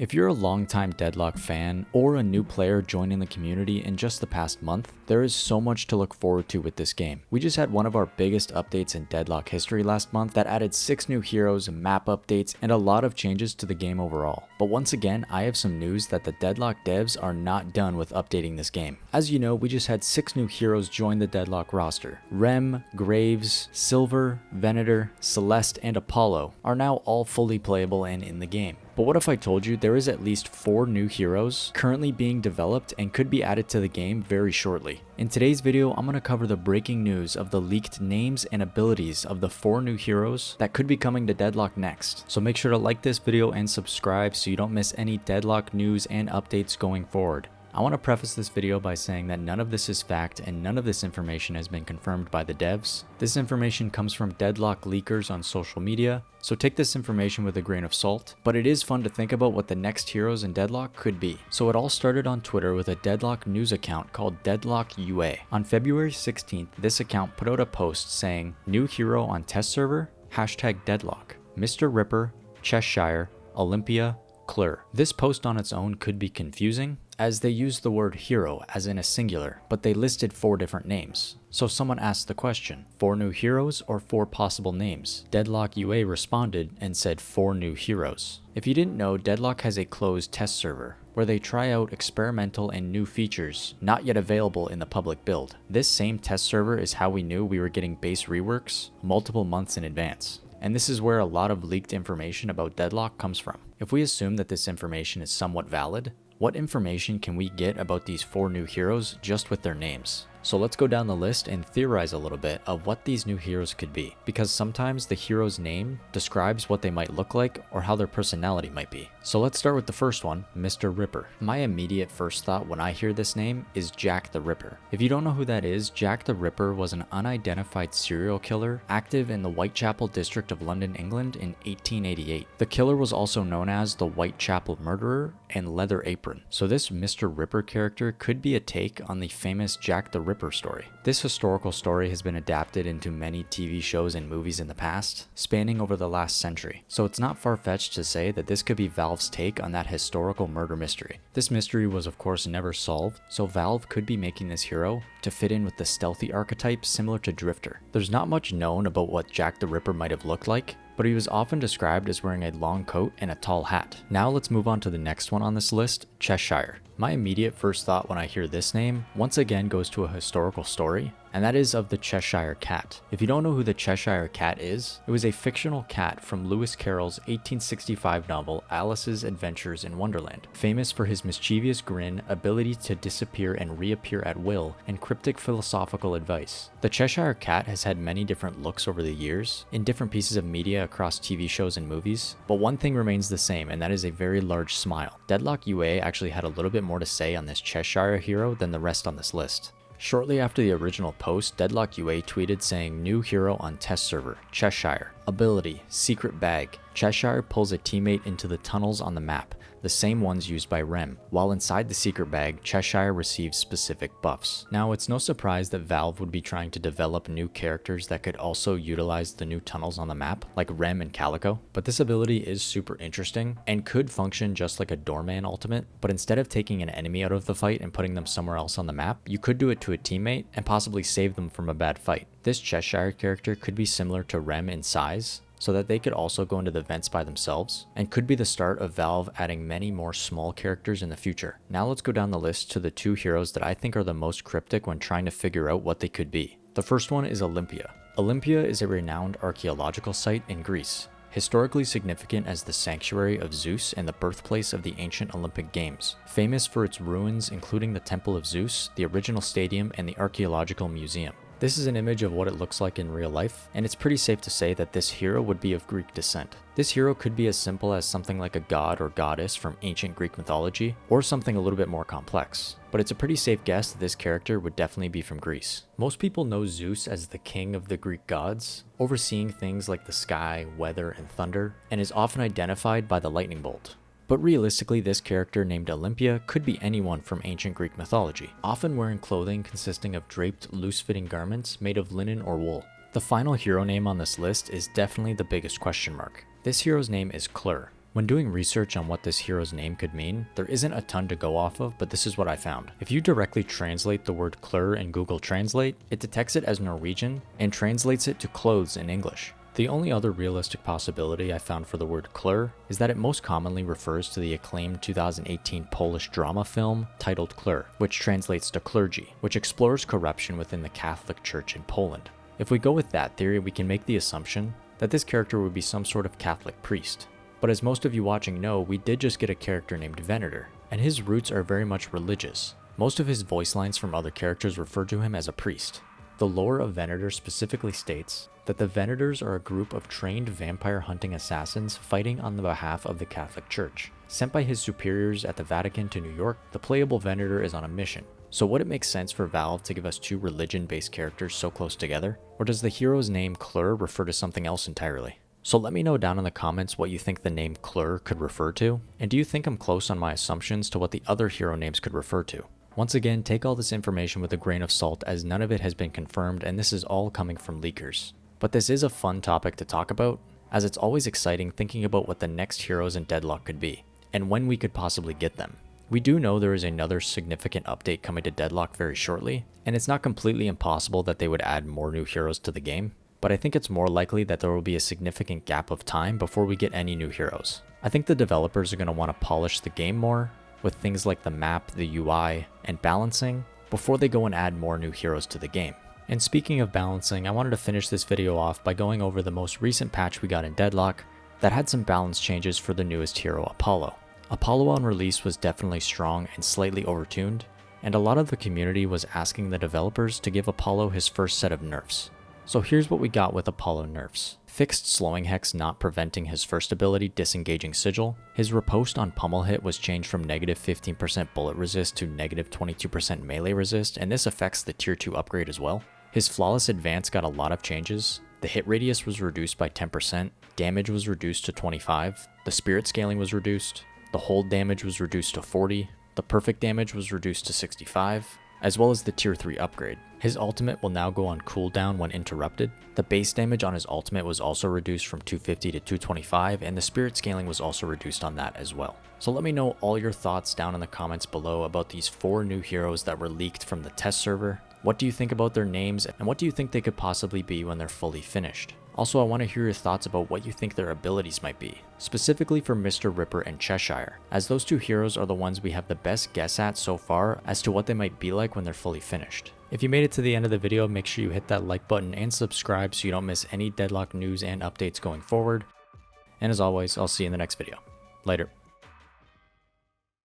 If you're a longtime Deadlock fan or a new player joining the community in just the past month, there is so much to look forward to with this game. We just had one of our biggest updates in Deadlock history last month that added 6 new heroes, map updates, and a lot of changes to the game overall. But once again, I have some news that the Deadlock devs are not done with updating this game. As you know, we just had 6 new heroes join the Deadlock roster. Rem, Graves, Silver, Venator, Celeste, and Apollo are now all fully playable and in the game. But what if I told you there is at least 4 new heroes currently being developed and could be added to the game very shortly? In today's video, I'm going to cover the breaking news of the leaked names and abilities of the 4 new heroes that could be coming to Deadlock next. So make sure to like this video and subscribe so you don't miss any Deadlock news and updates going forward. I want to preface this video by saying that none of this is fact and none of this information has been confirmed by the devs. This information comes from Deadlock leakers on social media, so take this information with a grain of salt, but it is fun to think about what the next heroes in Deadlock could be. So it all started on Twitter with a Deadlock news account called Deadlock UA. On February 16th, this account put out a post saying, "New hero on test server, #Deadlock, Mr. Ripper, Cheshire, Olympia, Cler." This post on its own could be confusing, as they used the word hero as in a singular, but they listed 4 different names. So someone asked the question, 4 new heroes or 4 possible names? Deadlock UA responded and said 4 new heroes. If you didn't know, Deadlock has a closed test server where they try out experimental and new features not yet available in the public build. This same test server is how we knew we were getting base reworks multiple months in advance. And this is where a lot of leaked information about Deadlock comes from. If we assume that this information is somewhat valid, what information can we get about these 4 new heroes just with their names? So let's go down the list and theorize a little bit of what these new heroes could be, because sometimes the hero's name describes what they might look like or how their personality might be. So let's start with the first one, Mr. Ripper. My immediate first thought when I hear this name is Jack the Ripper. If you don't know who that is, Jack the Ripper was an unidentified serial killer active in the Whitechapel district of London, England in 1888. The killer was also known as the Whitechapel Murderer and Leather Apron. So this Mr. Ripper character could be a take on the famous Jack the Ripper story. This historical story has been adapted into many TV shows and movies in the past, spanning over the last century. So it's not far-fetched to say that this could be Valve's take on that historical murder mystery. This mystery was of course never solved, so Valve could be making this hero to fit in with the stealthy archetype similar to Drifter. There's not much known about what Jack the Ripper might have looked like, but he was often described as wearing a long coat and a tall hat. Now let's move on to the next one on this list, Cheshire. My immediate first thought when I hear this name once again goes to a historical story, and that is of the Cheshire Cat. If you don't know who the Cheshire Cat is, it was a fictional cat from Lewis Carroll's 1865 novel Alice's Adventures in Wonderland, famous for his mischievous grin, ability to disappear and reappear at will, and cryptic philosophical advice. The Cheshire Cat has had many different looks over the years, in different pieces of media across TV shows and movies, but one thing remains the same, and that is a very large smile. Deadlock UA actually had a little bit more to say on this Cheshire hero than the rest on this list. Shortly after the original post, Deadlock UA tweeted saying, "New hero on test server, Cheshire. Ability, secret bag. Cheshire pulls a teammate into the tunnels on the map, the same ones used by Rem. While inside the secret bag, Cheshire receives specific buffs." Now, it's no surprise that Valve would be trying to develop new characters that could also utilize the new tunnels on the map, like Rem and Calico, but this ability is super interesting and could function just like a doorman ultimate, but instead of taking an enemy out of the fight and putting them somewhere else on the map, you could do it to a teammate and possibly save them from a bad fight. This Cheshire character could be similar to Rem in size, so that they could also go into the vents by themselves, and could be the start of Valve adding many more small characters in the future. Now let's go down the list to the 2 heroes that I think are the most cryptic when trying to figure out what they could be. The first one is Olympia. Olympia is a renowned archaeological site in Greece, historically significant as the sanctuary of Zeus and the birthplace of the ancient Olympic Games, famous for its ruins including the Temple of Zeus, the original stadium, and the archaeological museum. This is an image of what it looks like in real life, and it's pretty safe to say that this hero would be of Greek descent. This hero could be as simple as something like a god or goddess from ancient Greek mythology, or something a little bit more complex. But it's a pretty safe guess that this character would definitely be from Greece. Most people know Zeus as the king of the Greek gods, overseeing things like the sky, weather, and thunder, and is often identified by the lightning bolt. But realistically, this character named Olympia could be anyone from ancient Greek mythology, often wearing clothing consisting of draped, loose-fitting garments made of linen or wool. The final hero name on this list is definitely the biggest question mark. This hero's name is Cler. When doing research on what this hero's name could mean, there isn't a ton to go off of, but this is what I found. If you directly translate the word Cler in Google Translate, it detects it as Norwegian and translates it to clothes in English. The only other realistic possibility I found for the word Cler is that it most commonly refers to the acclaimed 2018 Polish drama film titled Cler, which translates to clergy, which explores corruption within the Catholic Church in Poland. If we go with that theory, we can make the assumption that this character would be some sort of Catholic priest. But as most of you watching know, we did just get a character named Venator, and his roots are very much religious. Most of his voice lines from other characters refer to him as a priest. The lore of Venator specifically states that the Venators are a group of trained vampire hunting assassins fighting on the behalf of the Catholic Church. Sent by his superiors at the Vatican to New York, the playable Venator is on a mission. So would it make sense for Valve to give us two religion-based characters so close together? Or does the hero's name Cler refer to something else entirely? So let me know down in the comments what you think the name Cler could refer to, and do you think I'm close on my assumptions to what the other hero names could refer to? Once again, take all this information with a grain of salt as none of it has been confirmed and this is all coming from leakers. But this is a fun topic to talk about, as it's always exciting thinking about what the next heroes in Deadlock could be, and when we could possibly get them. We do know there is another significant update coming to Deadlock very shortly, and it's not completely impossible that they would add more new heroes to the game, but I think it's more likely that there will be a significant gap of time before we get any new heroes. I think the developers are going to want to polish the game more, with things like the map, the UI, and balancing, before they go and add more new heroes to the game. And speaking of balancing, I wanted to finish this video off by going over the most recent patch we got in Deadlock that had some balance changes for the newest hero, Apollo. Apollo on release was definitely strong and slightly overtuned, and a lot of the community was asking the developers to give Apollo his first set of nerfs. So here's what we got with Apollo nerfs. Fixed slowing hex not preventing his first ability, disengaging sigil. His riposte on pummel hit was changed from negative 15% bullet resist to negative 22% melee resist, and this affects the tier 2 upgrade as well. His flawless advance got a lot of changes. The hit radius was reduced by 10%, damage was reduced to 25, the spirit scaling was reduced, the hold damage was reduced to 40, the perfect damage was reduced to 65, as well as the tier 3 upgrade. His ultimate will now go on cooldown when interrupted. The base damage on his ultimate was also reduced from 250 to 225, and the spirit scaling was also reduced on that as well. So let me know all your thoughts down in the comments below about these 4 new heroes that were leaked from the test server. What do you think about their names, and what do you think they could possibly be when they're fully finished? Also, I want to hear your thoughts about what you think their abilities might be, specifically for Mr. Ripper and Cheshire, as those 2 heroes are the ones we have the best guess at so far as to what they might be like when they're fully finished. If you made it to the end of the video, make sure you hit that like button and subscribe so you don't miss any Deadlock news and updates going forward. And as always, I'll see you in the next video. Later.